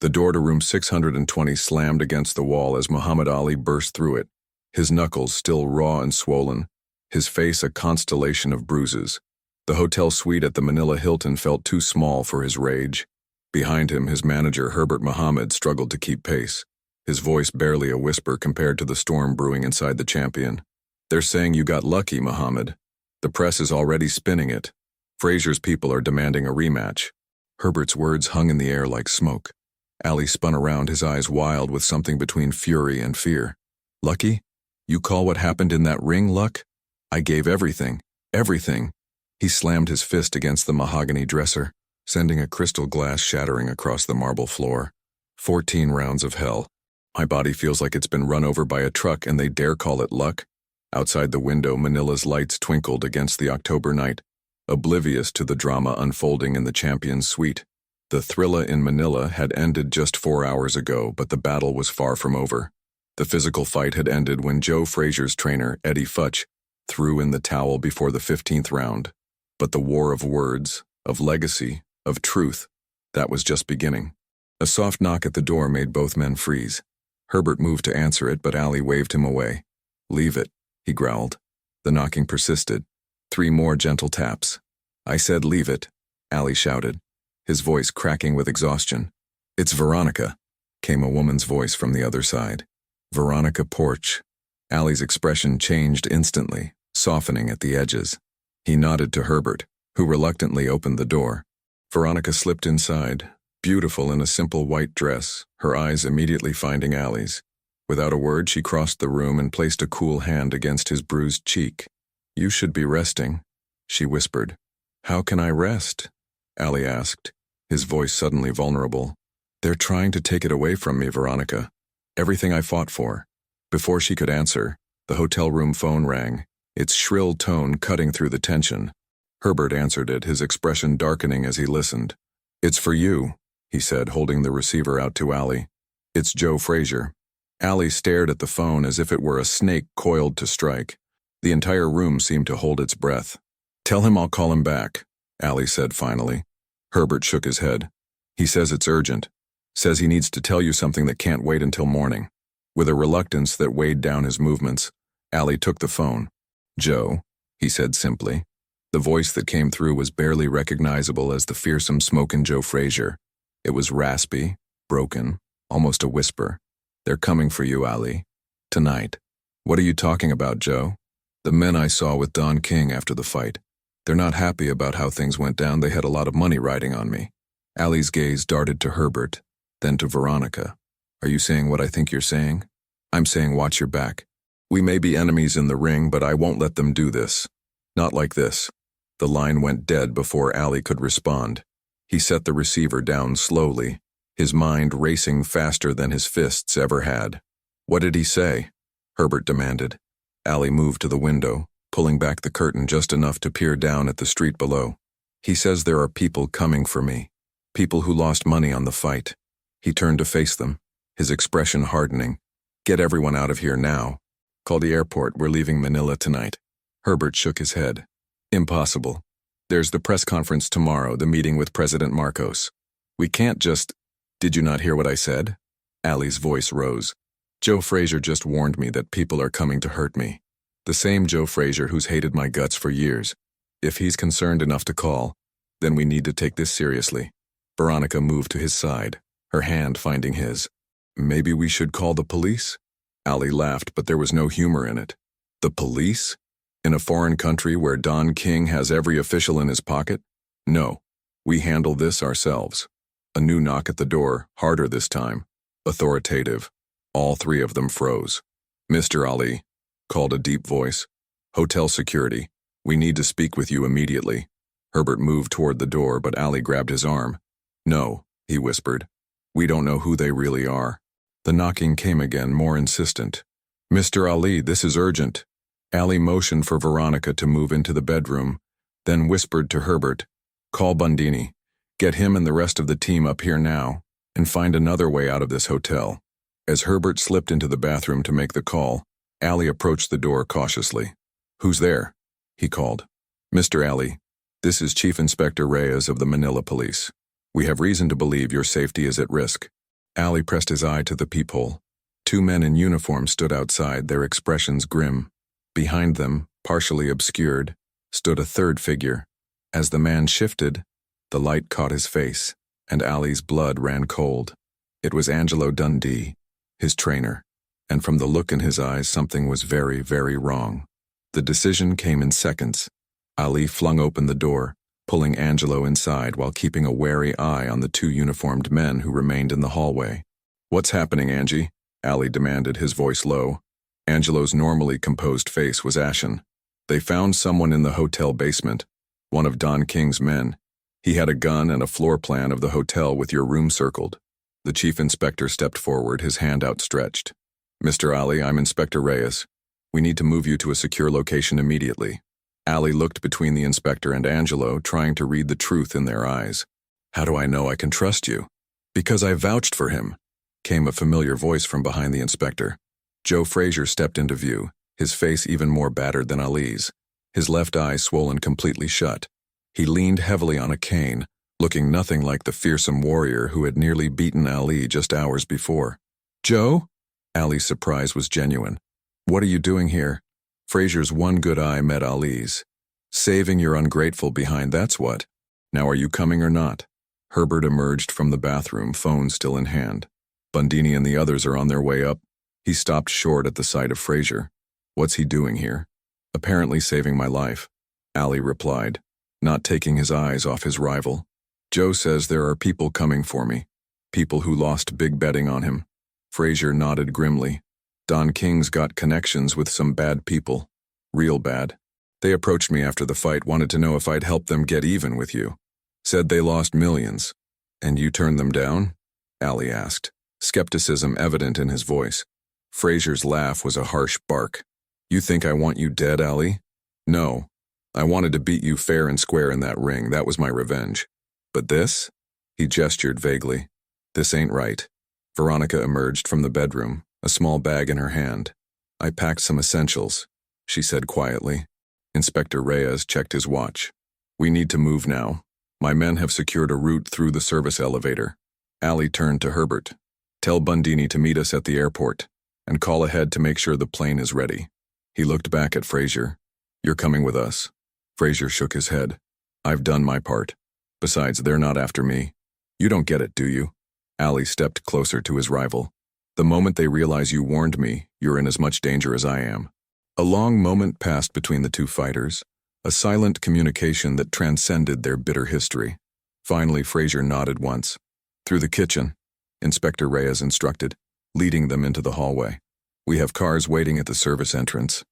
The door to room 620 slammed against the wall as Muhammad Ali burst through it, his knuckles still raw and swollen, his face a constellation of bruises. The hotel suite at the Manila Hilton felt too small for his rage. Behind him, his manager, Herbert Muhammad, struggled to keep pace, his voice barely a whisper compared to the storm brewing inside the champion. "They're saying you got lucky, Muhammad. The press is already spinning it. Frazier's people are demanding a rematch." Herbert's words hung in the air like smoke. Ali spun around, his eyes wild with something between fury and fear. "Lucky? You call what happened in that ring luck? I gave everything. Everything." He slammed his fist against the mahogany dresser, sending a crystal glass shattering across the marble floor. 14 rounds of hell. My body feels like it's been run over by a truck and they dare call it luck? Outside the window, Manila's lights twinkled against the October night, oblivious to the drama unfolding in the champion's suite. The thrilla in Manila had ended just 4 hours ago, but the battle was far from over. The physical fight had ended when Joe Frazier's trainer, Eddie Futch, threw in the towel before the 15th round. But the war of words, of legacy, of truth, that was just beginning. A soft knock at the door made both men freeze. Herbert moved to answer it, but Ali waved him away. "Leave it," he growled. The knocking persisted. 3 more gentle taps. "I said leave it," Ali shouted, his voice cracking with exhaustion. "It's Veronica," came a woman's voice from the other side. "Veronica Porch." Ali's expression changed instantly, softening at the edges. He nodded to Herbert, who reluctantly opened the door. Veronica slipped inside, beautiful in a simple white dress, her eyes immediately finding Ali's. Without a word, she crossed the room and placed a cool hand against his bruised cheek. "You should be resting," she whispered. "How can I rest?" Ali asked, his voice suddenly vulnerable. "They're trying to take it away from me, Veronica. Everything I fought for." Before she could answer, the hotel room phone rang, its shrill tone cutting through the tension. Herbert answered it, his expression darkening as he listened. "It's for you," he said, holding the receiver out to Ali. "It's Joe Frazier." Ali stared at the phone as if it were a snake coiled to strike. The entire room seemed to hold its breath. "Tell him I'll call him back," Ali said finally. Herbert shook his head. "He says it's urgent. Says he needs to tell you something that can't wait until morning." With a reluctance that weighed down his movements, Ali took the phone. "Joe," he said simply. The voice that came through was barely recognizable as the fearsome Smokin' Joe Frazier. It was raspy, broken, almost a whisper. "They're coming for you, Ali. Tonight." "What are you talking about, Joe?" "The men I saw with Don King after the fight. They're not happy about how things went down. They had a lot of money riding on me." Ali's gaze darted to Herbert, then to Veronica. "Are you saying what I think you're saying?" "I'm saying watch your back. We may be enemies in the ring, but I won't let them do this. Not like this." The line went dead before Ali could respond. He set the receiver down slowly, his mind racing faster than his fists ever had. "What did he say?" Herbert demanded. Ali moved to the window, pulling back the curtain just enough to peer down at the street below. "He says there are people coming for me. People who lost money on the fight." He turned to face them, his expression hardening. "Get everyone out of here now. Call the airport, we're leaving Manila tonight." Herbert shook his head. "Impossible. There's the press conference tomorrow, the meeting with President Marcos. We can't just—" "Did you not hear what I said?" Ali's voice rose. "Joe Frazier just warned me that people are coming to hurt me. The same Joe Frazier who's hated my guts for years. If he's concerned enough to call, then we need to take this seriously." Veronica moved to his side, her hand finding his. "Maybe we should call the police?" Ali laughed, but there was no humor in it. "The police? In a foreign country where Don King has every official in his pocket? No, we handle this ourselves." A new knock at the door, harder this time, authoritative. All 3 of them froze. "Mr. Ali," called a deep voice. "Hotel security. We need to speak with you immediately." Herbert moved toward the door, but Ali grabbed his arm. "No," he whispered. "We don't know who they really are." The knocking came again, more insistent. "Mr. Ali, this is urgent." Ali motioned for Veronica to move into the bedroom, then whispered to Herbert, "Call Bundini. Get him and the rest of the team up here now, and find another way out of this hotel." As Herbert slipped into the bathroom to make the call, Ali approached the door cautiously. "Who's there?" he called. "Mr. Ali, this is Chief Inspector Reyes of the Manila Police. We have reason to believe your safety is at risk." Ali pressed his eye to the peephole. Two men in uniform stood outside, their expressions grim. Behind them, partially obscured, stood a third figure. As the man shifted, the light caught his face, and Ali's blood ran cold. It was Angelo Dundee, his trainer, and from the look in his eyes something was very, very wrong. The decision came in seconds. Ali flung open the door, pulling Angelo inside while keeping a wary eye on the two uniformed men who remained in the hallway. "What's happening, Angie?" Ali demanded, his voice low. Angelo's normally composed face was ashen. "They found someone in the hotel basement, one of Don King's men. He had a gun and a floor plan of the hotel with your room circled." The chief inspector stepped forward, his hand outstretched. "Mr. Ali, I'm Inspector Reyes. We need to move you to a secure location immediately." Ali looked between the inspector and Angelo, trying to read the truth in their eyes. "How do I know I can trust you?" "Because I vouched for him," came a familiar voice from behind the inspector. Joe Frazier stepped into view, his face even more battered than Ali's, his left eye swollen completely shut. He leaned heavily on a cane, looking nothing like the fearsome warrior who had nearly beaten Ali just hours before. "Joe?" Ali's surprise was genuine. "What are you doing here?" Frazier's one good eye met Ali's. "Saving your ungrateful behind, that's what. Now are you coming or not?" Herbert emerged from the bathroom, phone still in hand. "Bundini and the others are on their way up." He stopped short at the sight of Frazier. "What's he doing here?" "Apparently saving my life," Ali replied, not taking his eyes off his rival. "Joe says there are people coming for me. People who lost big betting on him." Frazier nodded grimly. "Don King's got connections with some bad people. Real bad. They approached me after the fight, wanted to know if I'd help them get even with you. Said they lost millions." "And you turned them down?" Ali asked, skepticism evident in his voice. Frazier's laugh was a harsh bark. "You think I want you dead, Ali?" "No. I wanted to beat you fair and square in that ring. That was my revenge. But this?" He gestured vaguely. "This ain't right." Veronica emerged from the bedroom, a small bag in her hand. "I packed some essentials," she said quietly. Inspector Reyes checked his watch. "We need to move now. My men have secured a route through the service elevator." Ali turned to Herbert. "Tell Bundini to meet us at the airport, and call ahead to make sure the plane is ready." He looked back at Frazier. "You're coming with us." Frazier shook his head. "I've done my part. Besides, they're not after me." "You don't get it, do you?" Ali stepped closer to his rival. "The moment they realize you warned me, you're in as much danger as I am." A long moment passed between the two fighters, a silent communication that transcended their bitter history. Finally, Frazier nodded once. "Through the kitchen," Inspector Reyes instructed, leading them into the hallway. "We have cars waiting at the service entrance."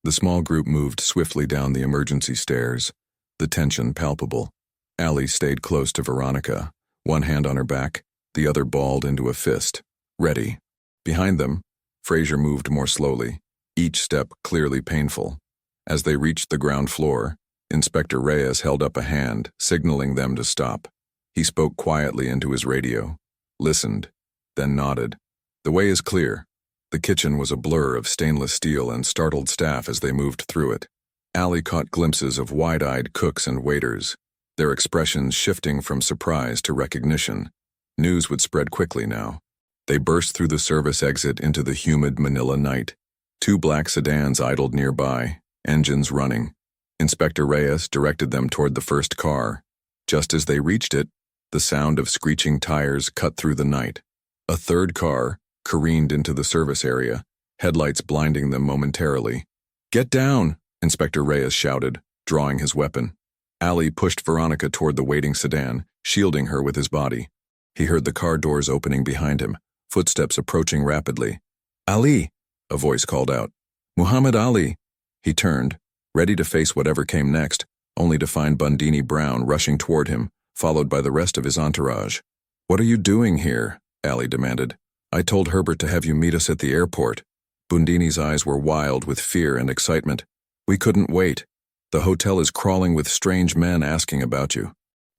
The small group moved swiftly down the emergency stairs, the tension palpable. Ali stayed close to Veronica, one hand on her back, the other balled into a fist. "Ready." Behind them, Frazier moved more slowly, each step clearly painful. As they reached the ground floor, Inspector Reyes held up a hand, signaling them to stop. He spoke quietly into his radio, listened, then nodded. "The way is clear." The kitchen was a blur of stainless steel and startled staff as they moved through it. Ali caught glimpses of wide-eyed cooks and waiters, their expressions shifting from surprise to recognition. News would spread quickly now. They burst through the service exit into the humid Manila night. Two black sedans idled nearby, engines running. Inspector Reyes directed them toward the first car. Just as they reached it, the sound of screeching tires cut through the night. A third car careened into the service area, headlights blinding them momentarily. "Get down!" Inspector Reyes shouted, drawing his weapon. Ali pushed Veronica toward the waiting sedan, shielding her with his body. He heard the car doors opening behind him, footsteps approaching rapidly. "Ali!" a voice called out. "Muhammad Ali!" He turned, ready to face whatever came next, only to find Bundini Brown rushing toward him, followed by the rest of his entourage. "What are you doing here?" Ali demanded. "I told Herbert to have you meet us at the airport." Bundini's eyes were wild with fear and excitement. "We couldn't wait. The hotel is crawling with strange men asking about you."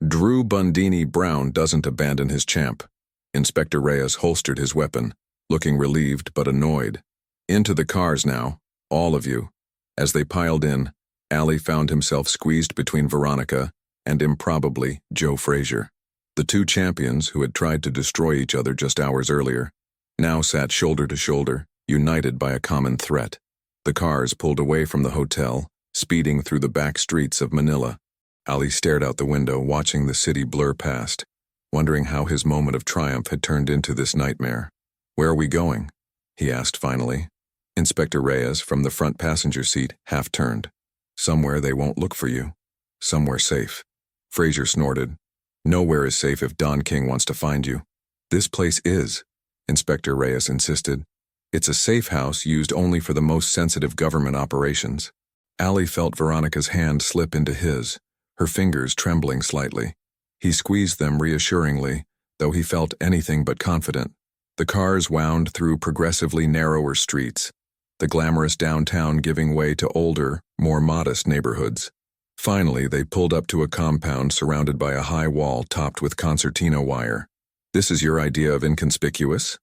Drew Bundini Brown doesn't abandon his champ. Inspector Reyes holstered his weapon, looking relieved but annoyed. "Into the cars now, all of you." As they piled in, Ali found himself squeezed between Veronica and, improbably, Joe Frazier. The two champions, who had tried to destroy each other just hours earlier, now sat shoulder to shoulder, united by a common threat. The cars pulled away from the hotel, speeding through the back streets of Manila. Ali stared out the window, watching the city blur past, wondering how his moment of triumph had turned into this nightmare. "Where are we going?" he asked finally. Inspector Reyes, from the front passenger seat, half turned. "Somewhere they won't look for you. Somewhere safe." Frazier snorted. "Nowhere is safe if Don King wants to find you." "This place is," Inspector Reyes insisted. "It's a safe house used only for the most sensitive government operations." Ali felt Veronica's hand slip into his, her fingers trembling slightly. He squeezed them reassuringly, though he felt anything but confident. The cars wound through progressively narrower streets, the glamorous downtown giving way to older, more modest neighborhoods. Finally, they pulled up to a compound surrounded by a high wall topped with concertina wire. "This is your idea of inconspicuous?"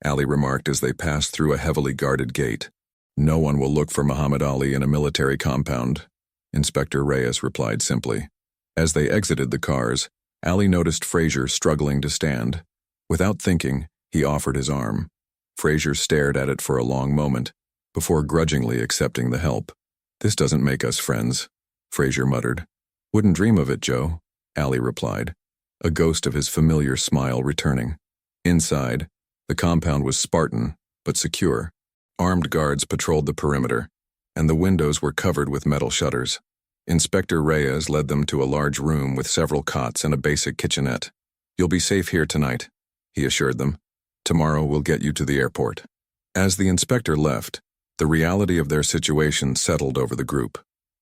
Ali remarked as they passed through a heavily guarded gate. "No one will look for Muhammad Ali in a military compound," Inspector Reyes replied simply. As they exited the cars, Ali noticed Frazier struggling to stand. Without thinking, he offered his arm. Frazier stared at it for a long moment, before grudgingly accepting the help. "This doesn't make us friends," Frazier muttered. "Wouldn't dream of it, Joe," Ali replied, a ghost of his familiar smile returning. Inside, the compound was Spartan, but secure. Armed guards patrolled the perimeter, and the windows were covered with metal shutters. Inspector Reyes led them to a large room with several cots and a basic kitchenette. "You'll be safe here tonight," he assured them. "Tomorrow we'll get you to the airport." As the inspector left, the reality of their situation settled over the group.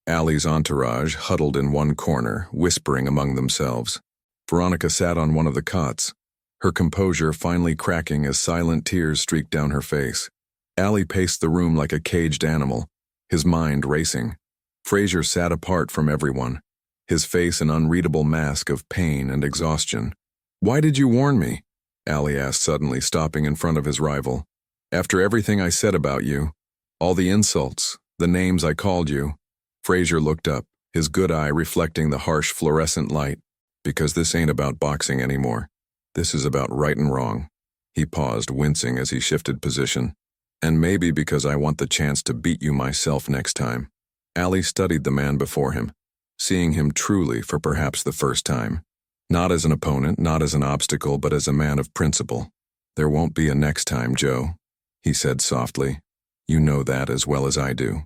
Ali's entourage huddled in one corner, whispering among themselves. Veronica sat on one of the cots, her composure finally cracking as silent tears streaked down her face. Ali paced the room like a caged animal, his mind racing. Frazier sat apart from everyone, his face an unreadable mask of pain and exhaustion. "Why did you warn me?" Ali asked suddenly, stopping in front of his rival. "After everything I said about you, all the insults, the names I called you." Frazier looked up, his good eye reflecting the harsh fluorescent light. "Because this ain't about boxing anymore. This is about right and wrong." He paused, wincing as he shifted position. "And maybe because I want the chance to beat you myself next time." Ali studied the man before him, seeing him truly for perhaps the first time. Not as an opponent, not as an obstacle, but as a man of principle. "There won't be a next time, Joe," he said softly. "You know that as well as I do."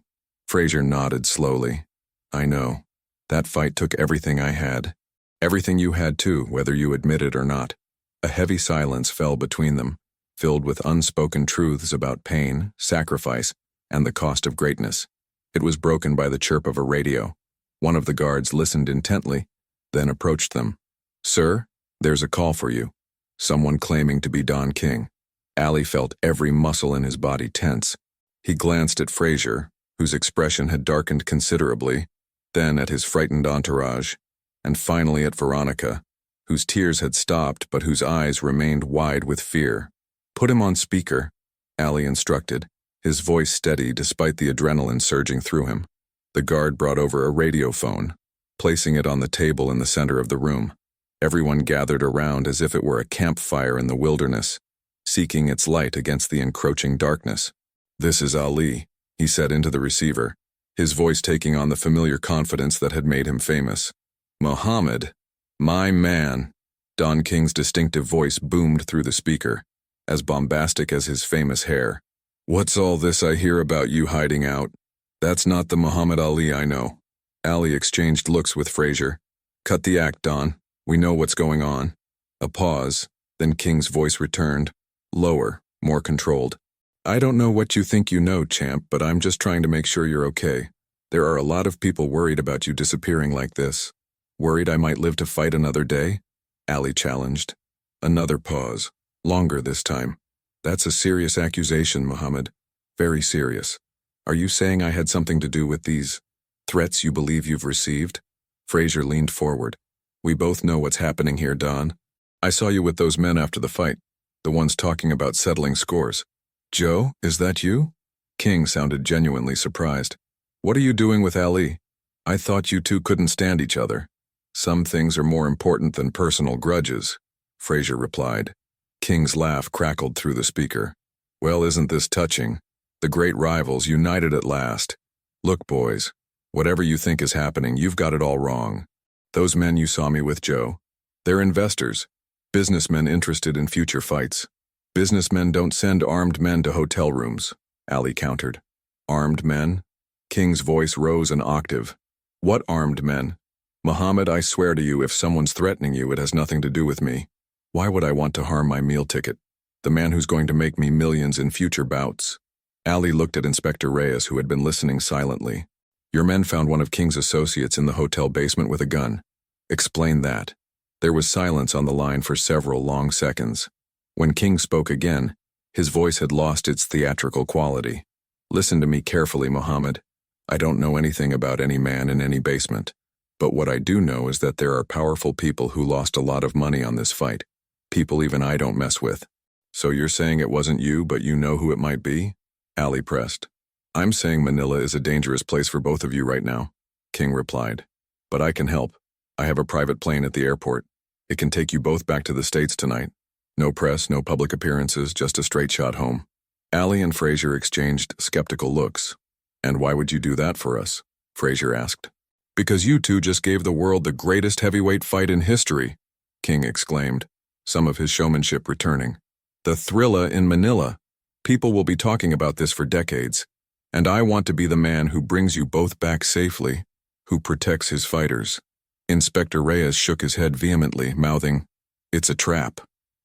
Frazier nodded slowly. "I know. That fight took everything I had. Everything you had too, whether you admit it or not." A heavy silence fell between them, filled with unspoken truths about pain, sacrifice, and the cost of greatness. It was broken by the chirp of a radio. One of the guards listened intently, then approached them. "Sir, there's a call for you. Someone claiming to be Don King." Ali felt every muscle in his body tense. He glanced at Frazier, whose expression had darkened considerably, then at his frightened entourage, and finally at Veronica, whose tears had stopped but whose eyes remained wide with fear. "Put him on speaker," Ali instructed, his voice steady despite the adrenaline surging through him. The guard brought over a radio phone, placing it on the table in the center of the room. Everyone gathered around as if it were a campfire in the wilderness, seeking its light against the encroaching darkness. "This is Ali," he said into the receiver, his voice taking on the familiar confidence that had made him famous. "Muhammad, my man." Don King's distinctive voice boomed through the speaker, as bombastic as his famous hair. "What's all this I hear about you hiding out? That's not the Muhammad Ali I know." Ali exchanged looks with Frazier. "Cut the act, Don. We know what's going on." A pause, then King's voice returned, lower, more controlled. "I don't know what you think you know, champ, but I'm just trying to make sure you're okay. There are a lot of people worried about you disappearing like this. Worried I might live to fight another day?" Ali challenged. Another pause, longer this time. "That's a serious accusation, Muhammad. Very serious. Are you saying I had something to do with these threats you believe you've received?" Frazier leaned forward. "We both know what's happening here, Don. I saw you with those men after the fight, the ones talking about settling scores." "Joe, is that you?" King sounded genuinely surprised. "What are you doing with Ali? I thought you two couldn't stand each other." Some things are more important than personal grudges, Frazier replied. King's laugh crackled through the speaker. Well, isn't this touching? The great rivals united at last. Look, boys, whatever you think is happening, you've got it all wrong. Those men you saw me with, Joe, they're investors, businessmen interested in future fights. Businessmen don't send armed men to hotel rooms, Ali countered. Armed men? King's voice rose an octave. What armed men? Muhammad, I swear to you, if someone's threatening you, it has nothing to do with me. Why would I want to harm my meal ticket? The man who's going to make me millions in future bouts. Ali looked at Inspector Reyes, who had been listening silently. Your men found one of King's associates in the hotel basement with a gun. Explain that. There was silence on the line for several long seconds. When King spoke again, his voice had lost its theatrical quality. Listen to me carefully, Muhammad. I don't know anything about any man in any basement. But what I do know is that there are powerful people who lost a lot of money on this fight. People even I don't mess with. So you're saying it wasn't you, but you know who it might be? Ali pressed. I'm saying Manila is a dangerous place for both of you right now, King replied. But I can help. I have a private plane at the airport. It can take you both back to the States tonight. No press, no public appearances, just a straight shot home. Ali and Frazier exchanged skeptical looks. And why would you do that for us? Frazier asked. Because you two just gave the world the greatest heavyweight fight in history, King exclaimed, some of his showmanship returning. The thriller in Manila. People will be talking about this for decades. And I want to be the man who brings you both back safely, who protects his fighters. Inspector Reyes shook his head vehemently, mouthing, It's a trap.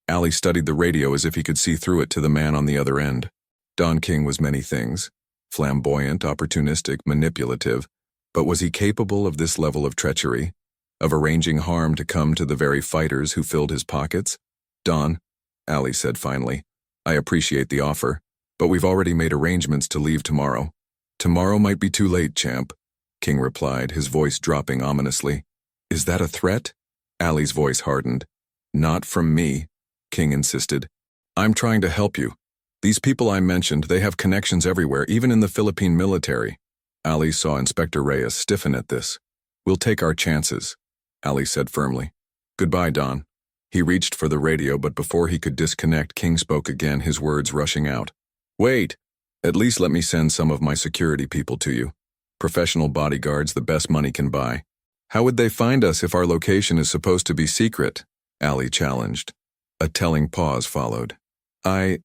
Ali studied the radio as if he could see through it to the man on the other end. Don King was many things. Flamboyant, opportunistic, manipulative. But was he capable of this level of treachery? Of arranging harm to come to the very fighters who filled his pockets? Don, Ali said finally, I appreciate the offer, but we've already made arrangements to leave tomorrow. Tomorrow might be too late, champ, King replied, his voice dropping ominously. Is that a threat? Ali's voice hardened. Not from me, King insisted. I'm trying to help you. These people I mentioned, they have connections everywhere, even in the Philippine military. Ali saw Inspector Reyes stiffen at this. We'll take our chances, Ali said firmly. Goodbye, Don. He reached for the radio, but before he could disconnect, King spoke again, his words rushing out. Wait! At least let me send some of my security people to you. Professional bodyguards, the best money can buy. How would they find us if our location is supposed to be secret? Ali challenged. A telling pause followed. I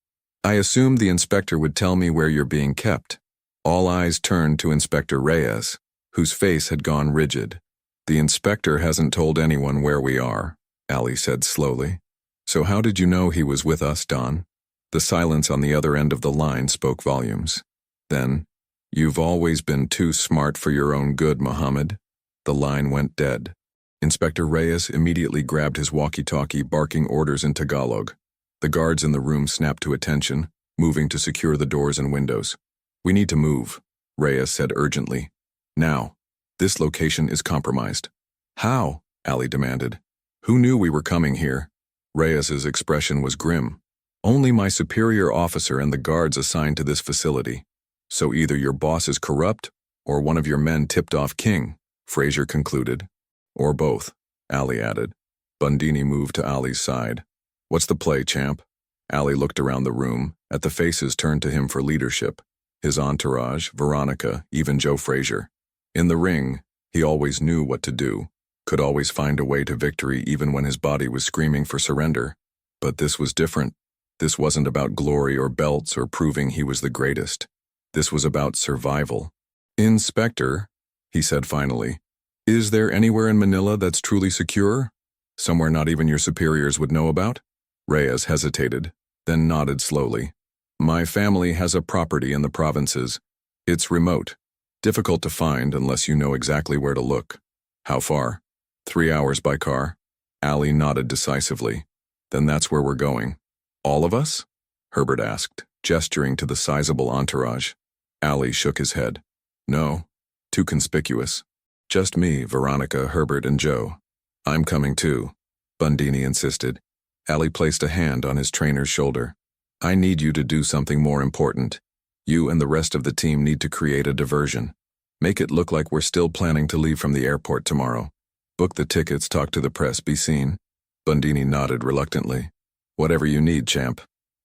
assumed the inspector would tell me where you're being kept. All eyes turned to Inspector Reyes, whose face had gone rigid. The inspector hasn't told anyone where we are, Ali said slowly. So how did you know he was with us, Don? The silence on the other end of the line spoke volumes. Then, you've always been too smart for your own good, Muhammad. The line went dead. Inspector Reyes immediately grabbed his walkie-talkie, barking orders in Tagalog. The guards in the room snapped to attention, moving to secure the doors and windows. We need to move, Reyes said urgently. Now. This location is compromised. How? Ali demanded. Who knew we were coming here? Reyes's expression was grim. Only my superior officer and the guards assigned to this facility. So either your boss is corrupt, or one of your men tipped off King, Frazier concluded. Or both, Ali added. Bundini moved to Ali's side. What's the play, champ? Ali looked around the room, at the faces turned to him for leadership. His entourage, Veronica, even Joe Frazier. In the ring, he always knew what to do, could always find a way to victory even when his body was screaming for surrender. But this was different. This wasn't about glory or belts or proving he was the greatest. This was about survival. Inspector, he said finally, is there anywhere in Manila that's truly secure? Somewhere not even your superiors would know about? Reyes hesitated, then nodded slowly. My family has a property in the provinces. It's remote. Difficult to find unless you know exactly where to look. How far? 3 hours by car. Ali nodded decisively. Then that's where we're going. All of us? Herbert asked, gesturing to the sizable entourage. Ali shook his head. No, too conspicuous. Just me, Veronica, Herbert, and Joe. I'm coming too, Bundini insisted. Ali placed a hand on his trainer's shoulder. I need you to do something more important. You and the rest of the team need to create a diversion. Make it look like we're still planning to leave from the airport tomorrow. Book the tickets, talk to the press, be seen. Bundini nodded reluctantly. Whatever you need, champ.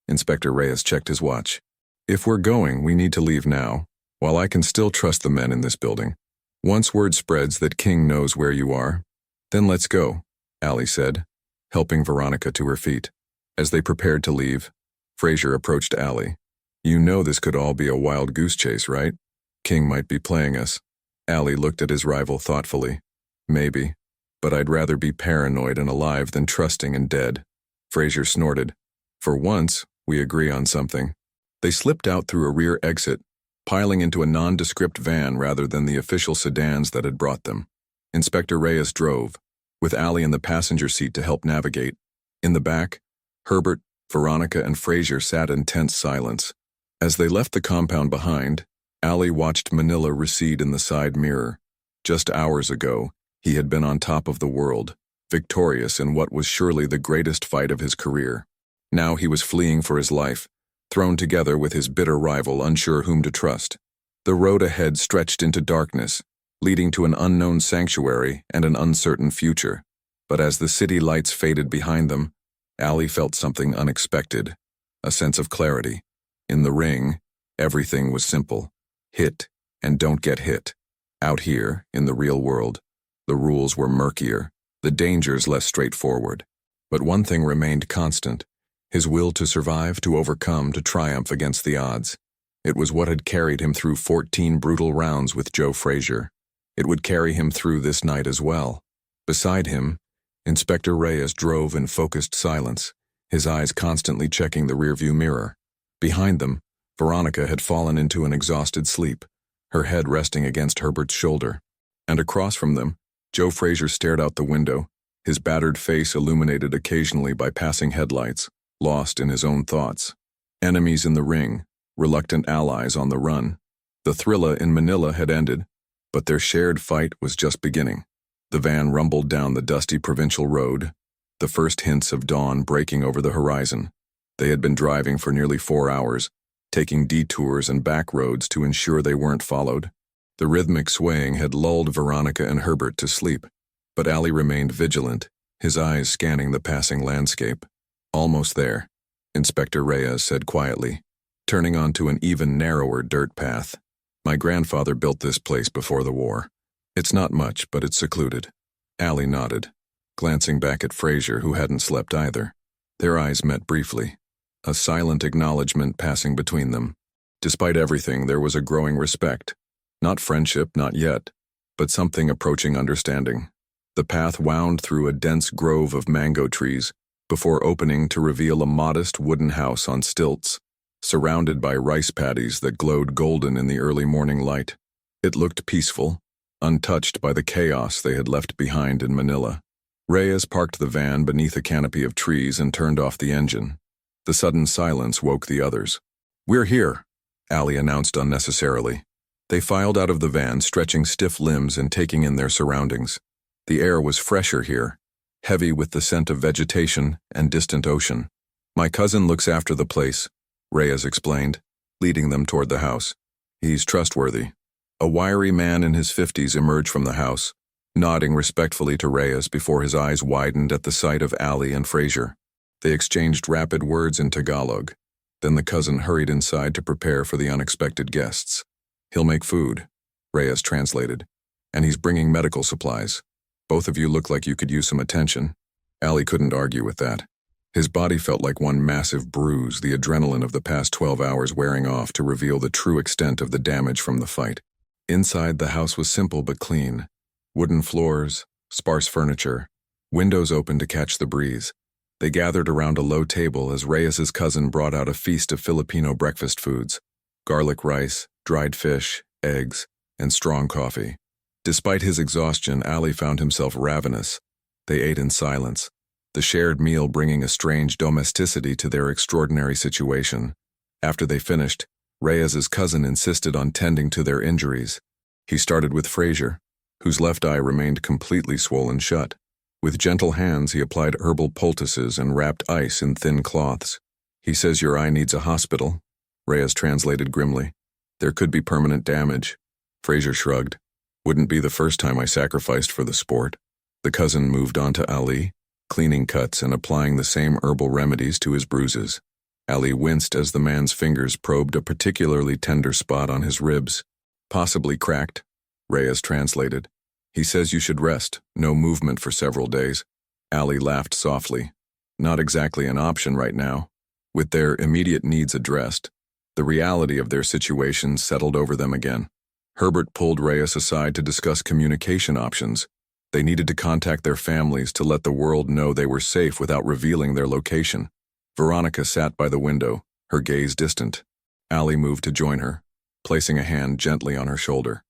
Inspector Reyes checked his watch. If we're going, we need to leave now, while I can still trust the men in this building. Once word spreads that King knows where you are, then let's go, Allie said, helping Veronica to her feet. As they prepared to leave, Frazier approached Allie. You know this could all be a wild goose chase, right? King might be playing us. Allie looked at his rival thoughtfully. Maybe, but I'd rather be paranoid and alive than trusting and dead. Frazier snorted. For once, we agree on something. They slipped out through a rear exit, piling into a nondescript van rather than the official sedans that had brought them. Inspector Reyes drove, with Allie in the passenger seat to help navigate. In the back, Herbert, Veronica, and Frazier sat in tense silence. As they left the compound behind, Allie watched Manila recede in the side mirror. Just hours ago, he had been on top of the world, victorious in what was surely the greatest fight of his career. Now he was fleeing for his life, thrown together with his bitter rival, unsure whom to trust. The road ahead stretched into darkness, leading to an unknown sanctuary and an uncertain future. But as the city lights faded behind them, Allie felt something unexpected, a sense of clarity. In the ring, everything was simple. Hit, and don't get hit. Out here, in the real world, the rules were murkier, the dangers less straightforward. But one thing remained constant: his will to survive, to overcome, to triumph against the odds. It was what had carried him through 14 brutal rounds with Joe Frazier. It would carry him through this night as well. Beside him, Inspector Reyes drove in focused silence, his eyes constantly checking the rearview mirror. Behind them, Veronica had fallen into an exhausted sleep, her head resting against Herbert's shoulder. And across from them, Joe Frazier stared out the window, his battered face illuminated occasionally by passing headlights, lost in his own thoughts. Enemies in the ring, reluctant allies on the run. The thriller in Manila had ended, but their shared fight was just beginning. The van rumbled down the dusty provincial road, the first hints of dawn breaking over the horizon. They had been driving for nearly 4 hours, taking detours and back roads to ensure they weren't followed. The rhythmic swaying had lulled Veronica and Herbert to sleep, but Allie remained vigilant, his eyes scanning the passing landscape. Almost there, Inspector Reyes said quietly, turning onto an even narrower dirt path. My grandfather built this place before the war. It's not much, but it's secluded. Allie nodded, glancing back at Frazier, who hadn't slept either. Their eyes met briefly, a silent acknowledgement passing between them. Despite everything, there was a growing respect. Not friendship, not yet, but something approaching understanding. The path wound through a dense grove of mango trees before opening to reveal a modest wooden house on stilts, surrounded by rice paddies that glowed golden in the early morning light. It looked peaceful, untouched by the chaos they had left behind in Manila. Reyes parked the van beneath a canopy of trees and turned off the engine. The sudden silence woke the others. We're here, Allie announced unnecessarily. They filed out of the van, stretching stiff limbs and taking in their surroundings. The air was fresher here, heavy with the scent of vegetation and distant ocean. My cousin looks after the place, Reyes explained, leading them toward the house. He's trustworthy. A wiry man in his 50s emerged from the house, nodding respectfully to Reyes before his eyes widened at the sight of Allie and Frazier. They exchanged rapid words in Tagalog. Then the cousin hurried inside to prepare for the unexpected guests. He'll make food, Reyes translated, and he's bringing medical supplies. Both of you look like you could use some attention. Allie couldn't argue with that. His body felt like one massive bruise, the adrenaline of the past 12 hours wearing off to reveal the true extent of the damage from the fight. Inside, the house was simple but clean. Wooden floors, sparse furniture, windows open to catch the breeze. They gathered around a low table as Reyes's cousin brought out a feast of Filipino breakfast foods: garlic rice, dried fish, eggs, and strong coffee. Despite his exhaustion, Allie found himself ravenous. They ate in silence, the shared meal bringing a strange domesticity to their extraordinary situation. After they finished, Reyes's cousin insisted on tending to their injuries. He started with Frazier, whose left eye remained completely swollen shut. With gentle hands, he applied herbal poultices and wrapped ice in thin cloths. He says your eye needs a hospital, Reyes translated grimly. There could be permanent damage. Frazier shrugged. Wouldn't be the first time I sacrificed for the sport. The cousin moved on to Ali, cleaning cuts and applying the same herbal remedies to his bruises. Ali winced as the man's fingers probed a particularly tender spot on his ribs. Possibly cracked, Reyes translated. He says you should rest, no movement for several days. Ali laughed softly. Not exactly an option right now. With their immediate needs addressed, the reality of their situation settled over them again. Herbert pulled Reyes aside to discuss communication options. They needed to contact their families to let the world know they were safe without revealing their location. Veronica sat by the window, her gaze distant. Ali moved to join her, placing a hand gently on her shoulder.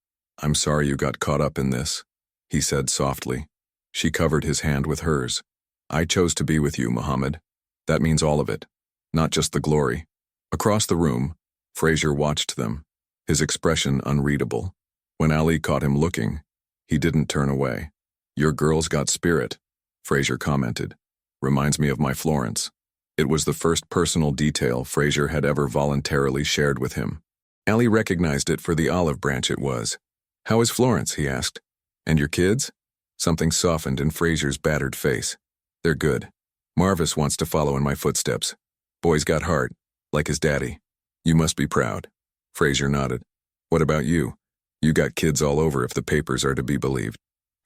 "I'm sorry you got caught up in this," he said softly. She covered his hand with hers. "I chose to be with you, Muhammad. That means all of it, not just the glory." Across the room, Frazier watched them, his expression unreadable. When Ali caught him looking, he didn't turn away. "Your girl's got spirit," Frazier commented. "Reminds me of my Florence." It was the first personal detail Frazier had ever voluntarily shared with him. Ali recognized it for the olive branch it was. "How is Florence?" he asked. "And your kids?" Something softened in Frazier's battered face. "They're good. Marvis wants to follow in my footsteps. Boy's got heart, like his daddy. You must be proud." Frazier nodded. "What about you? You got kids all over if the papers are to be believed."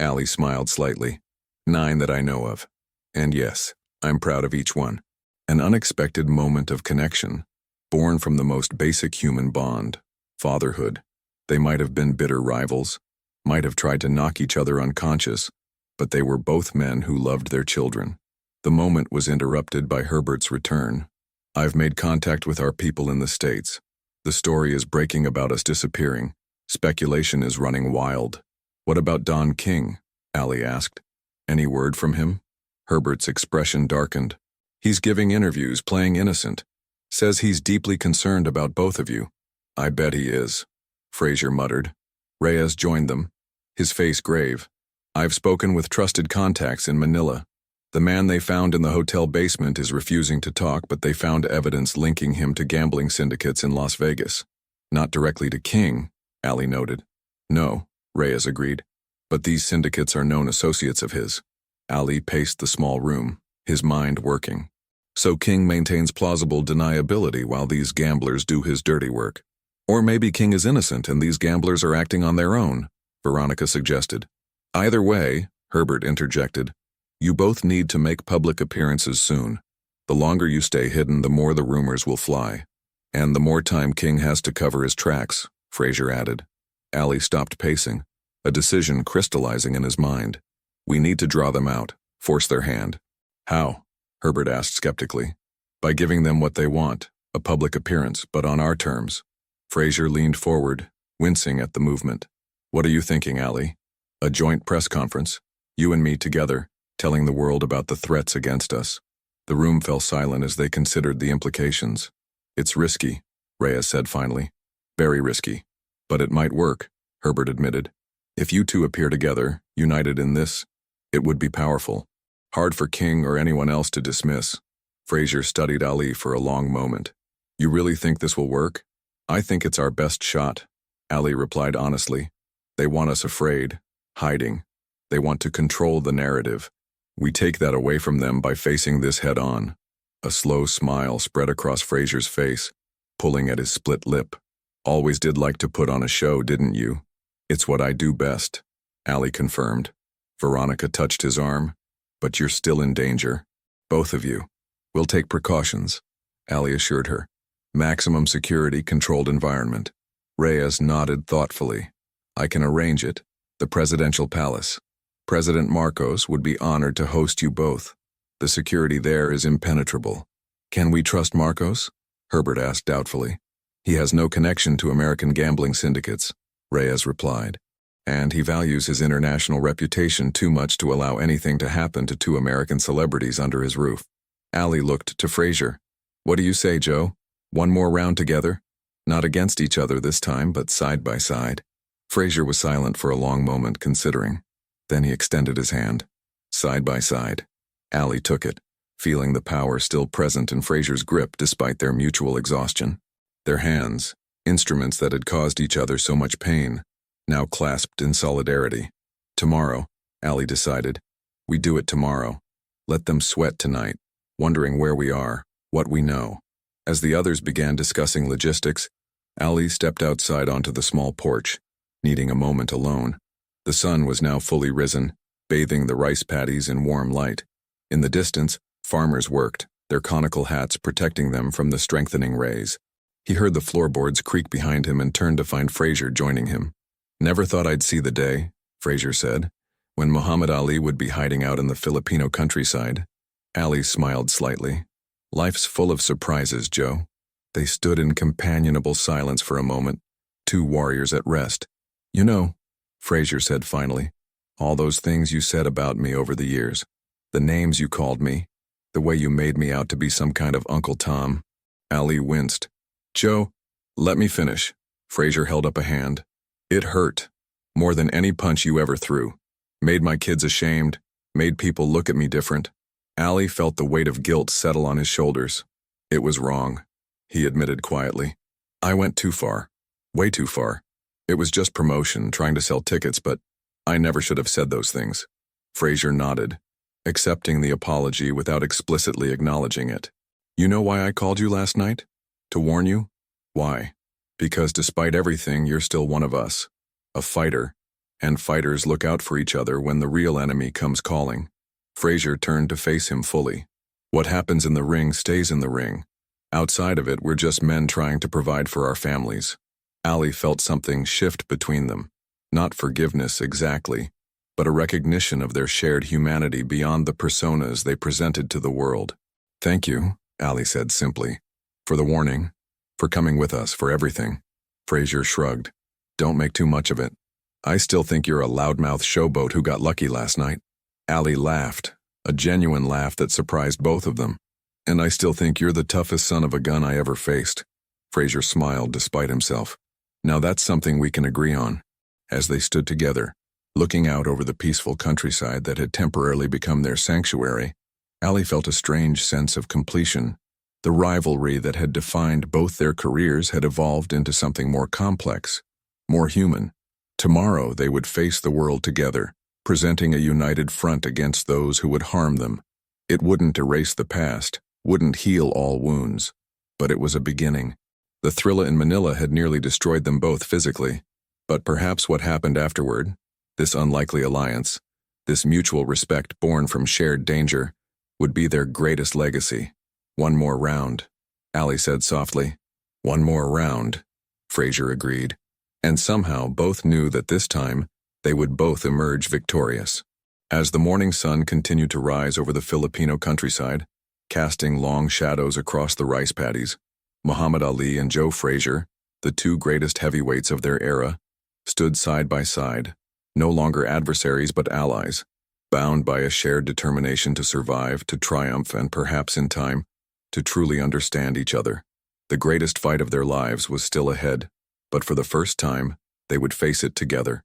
Ali smiled slightly. 9 that I know of. And yes, I'm proud of each one. An unexpected moment of connection, born from the most basic human bond, fatherhood. They might have been bitter rivals, might have tried to knock each other unconscious, but they were both men who loved their children. The moment was interrupted by Herbert's return. "I've made contact with our people in the States. The story is breaking about us disappearing. Speculation is running wild." "What about Don King?" Ali asked. "Any word from him?" Herbert's expression darkened. "He's giving interviews, playing innocent. Says he's deeply concerned about both of you." "I bet he is," Frazier muttered. Reyes joined them, his face grave. "I've spoken with trusted contacts in Manila. The man they found in the hotel basement is refusing to talk, but they found evidence linking him to gambling syndicates in Las Vegas." "Not directly to King," Ali noted. "No," Reyes agreed. "But these syndicates are known associates of his." Ali paced the small room, his mind working. "So King maintains plausible deniability while these gamblers do his dirty work. Or maybe King is innocent and these gamblers are acting on their own," Veronica suggested. "Either way," Herbert interjected, "you both need to make public appearances soon. The longer you stay hidden, the more the rumors will fly. And the more time King has to cover his tracks," Frazier added. Ali stopped pacing, a decision crystallizing in his mind. "We need to draw them out, force their hand." "How?" Herbert asked skeptically. "By giving them what they want, a public appearance, but on our terms." Frazier leaned forward, wincing at the movement. "What are you thinking, Ali? A joint press conference, you and me together, telling the world about the threats against us." The room fell silent as they considered the implications. "It's risky," Reyes said finally. "Very risky. But it might work," Herbert admitted. "If you two appear together, united in this, it would be powerful. Hard for King or anyone else to dismiss." Frazier studied Ali for a long moment. "You really think this will work?" "I think it's our best shot," Ali replied honestly. "They want us afraid, hiding. They want to control the narrative. We take that away from them by facing this head on." A slow smile spread across Frazier's face, pulling at his split lip. "Always did like to put on a show, didn't you?" "It's what I do best," Ali confirmed. Veronica touched his arm. "But you're still in danger. Both of you." "We'll take precautions," Ali assured her. "Maximum security, controlled environment." Reyes nodded thoughtfully. "I can arrange it. The presidential palace. President Marcos would be honored to host you both. The security there is impenetrable." "Can we trust Marcos?" Herbert asked doubtfully. "He has no connection to American gambling syndicates," Reyes replied. "And he values his international reputation too much to allow anything to happen to 2 American celebrities under his roof." Ali looked to Frazier. "What do you say, Joe? One more round together? Not against each other this time, but side by side." Frazier was silent for a long moment, considering. Then he extended his hand. "Side by side." Ali took it, feeling the power still present in Frazier's grip despite their mutual exhaustion. Their hands, instruments that had caused each other so much pain, now clasped in solidarity. "Tomorrow," Ali decided, We do it tomorrow. Let them sweat tonight, wondering where we are, what we know. As the others began discussing logistics, Ali stepped outside onto the small porch, needing a moment alone. The sun was now fully risen, bathing the rice paddies in warm light. In the distance, farmers worked, their conical hats protecting them from the strengthening rays. He heard the floorboards creak behind him and turned to find Frazier joining him. "Never thought I'd see the day," Frazier said, "when Muhammad Ali would be hiding out in the Filipino countryside." Ali smiled slightly. "Life's full of surprises, Joe." They stood in companionable silence for a moment, two warriors at rest. "You know," Frazier said finally, "all those things you said about me over the years, the names you called me, the way you made me out to be some kind of Uncle Tom." Ali winced. "Joe, let me finish." Frazier held up a hand. "It hurt, more than any punch you ever threw. Made my kids ashamed, made people look at me different." Ali felt the weight of guilt settle on his shoulders. "It was wrong," he admitted quietly. "I went too far, way too far. It was just promotion, trying to sell tickets, but I never should have said those things." Frazier nodded, accepting the apology without explicitly acknowledging it. "You know why I called you last night? To warn you? Why? Because despite everything, you're still one of us. A fighter, and fighters look out for each other when the real enemy comes calling." Frazier turned to face him fully. "What happens in the ring stays in the ring. Outside of it, we're just men trying to provide for our families." Ali felt something shift between them. Not forgiveness exactly, but a recognition of their shared humanity beyond the personas they presented to the world. "Thank you," Ali said simply. "For the warning, for coming with us, for everything." Frazier shrugged. "Don't make too much of it. I still think you're a loudmouth showboat who got lucky last night." Ali laughed, a genuine laugh that surprised both of them. "And I still think you're the toughest son of a gun I ever faced." Frazier smiled despite himself. "Now that's something we can agree on." As they stood together, looking out over the peaceful countryside that had temporarily become their sanctuary, Ali felt a strange sense of completion. The rivalry that had defined both their careers had evolved into something more complex, more human. Tomorrow they would face the world together, presenting a united front against those who would harm them. It wouldn't erase the past, wouldn't heal all wounds, but it was a beginning. The thriller in Manila had nearly destroyed them both physically, but perhaps what happened afterward, this unlikely alliance, this mutual respect born from shared danger, would be their greatest legacy. "One more round," Ali said softly. "One more round," Frazier agreed. And somehow both knew that this time they would both emerge victorious. As the morning sun continued to rise over the Filipino countryside, casting long shadows across the rice paddies, Muhammad Ali and Joe Frazier, the two greatest heavyweights of their era, stood side by side, no longer adversaries but allies, bound by a shared determination to survive, to triumph, and perhaps in time, to truly understand each other. The greatest fight of their lives was still ahead, but for the first time, they would face it together.